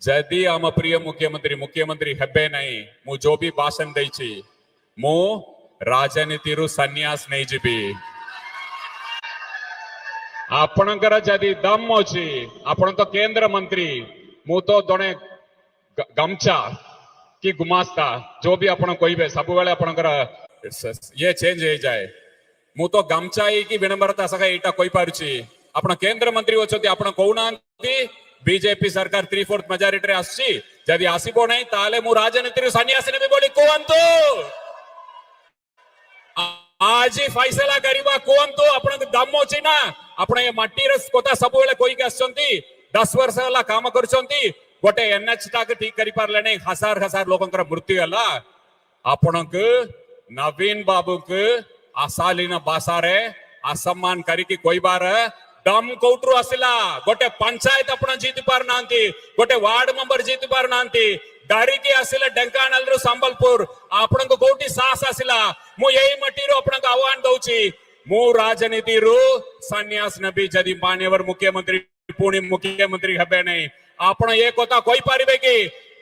जदि आम प्रिय मुख्यमंत्री मुख्यमंत्री हेबे नहीं मु जो भी भाषण देछि मु राजनीति रु सन्यास नहीं जीबी आपणकर जदि दम अछि आपण तो केंद्र मंत्री मु तो जने गमछा कि गुमास्ता जो भी आपण कहबे सब बेले आपणकर ये चेंज हो जाए मु तो गमछा कि विनम्रता सका एटा कहि पारुछि आपण केंद्र मंत्री अछथि आपण कहउनांती बीजेपी सरकार 3/4 मेजॉरिटी रे आसी जदि आसीबो नै ताले मु राजनीति रे सन्यास नेबे बोली कोहंतु आज ही फैसला करबा कोहंतु आपण दम अछि ना आपण ए माटी रे कोता सब बेले कोइ के आछंती 10 वर्ष वाला काम करछंती गोटे एनएच टाक ठीक करि पारले नै हजार हजार लोकंकर मृत्यु हला आपणक नवीन बाबू के आशालीन भाषा रे असम्मान करिकी कहबार दम कौटरू आसिला गोटे पंचायत आपण जीति पार नांती गोटे वार्ड मेंबर जीति पार नांती डारिकी आसिले ढेंकानाल रु संबलपुर आपण को कोठी साहस आसिला मु एई मटी रो आपण को आह्वान दउची मु राजनीति रु सन्यास नबी जदि मान्यवर मुख्यमंत्री पुणी मुख्यमंत्री हेबे नै आपण ए कथा कहि पारिबे कि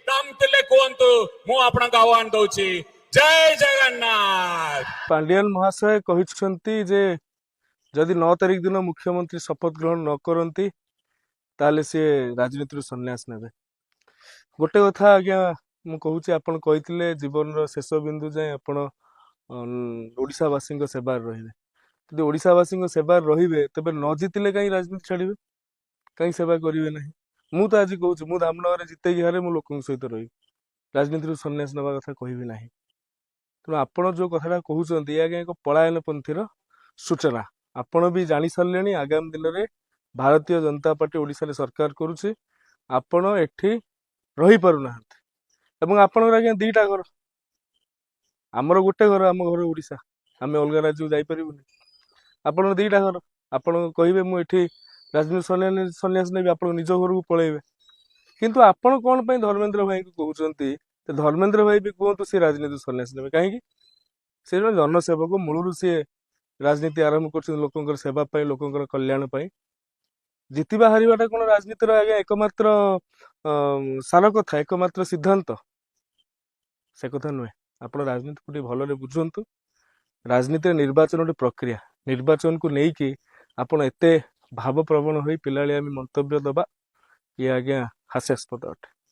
दम तिले कोंतु मु आपण को आह्वान दउची जय जगन्नाथ। पांडियान महाशय कहिसंती जे जदि 9 तारिख दिन मुख्यमंत्री शपथ ग्रहण न करती ताले सी राजनीति सन्यास नेबे गोटे कथा आज्ञा मु कहूची आपण कहिथिले जीवन रो शेष बिंदु जाय आपण ओडिशावासी सेवा रहिबे यदि ओडिशावासी सेवा रहिबे तबे न जितिले कहीं राजनीति छाड़िबे कहीं सेवा करिवे नहीं मु तो आज कहूची मु धामनगर जिते हारे मु लोकन सहित रही राजनीति सन्यास नेबा कथा कहिबे नहीं तेणु आपण जो कथाटा कहउचंती आज्ञा एक पलायन पंथीर सूचना आपण भी जानी सारे आगामी दिन में भारतीय जनता पार्टी ओडिशा रे सरकार करुचे आपण एठी रही पारु नाहंती एवं आपण आज्ञा दीटा घर आमर गोटे घर आम घर ओडिशा आम अलग राज्य जाई परिबुनी आपण दीटा घर आपण कहिबे मु एठी राजनीति सन्यास नेबी आपण निज घर को पळेबे किंतु आपण कोन पई धर्मेंद्र भाई को कहउचंती धर्मेंद्र भाई भी कहतु सी राजनीति सन्यास नेबे कहीं से जनसेवक मूलरू सी राजनीति आरंभ कर लोकंकर सेवा पाई लोकंकर कल्याण पाई जितिबा हारिबाटा कोन राजनीतिर आगे एकमात्र सार कथा एकमात्र सिद्धांत से कथा नुहे आपण राजनीति को भल बुझंतु राजनीति निर्वाचन गोटे प्रक्रिया निर्वाचन को लेकिन आपण एते भाव प्रवण होई पिलालियामी मंतव्य दबा ये आज्ञा हास्यास्पद अटे।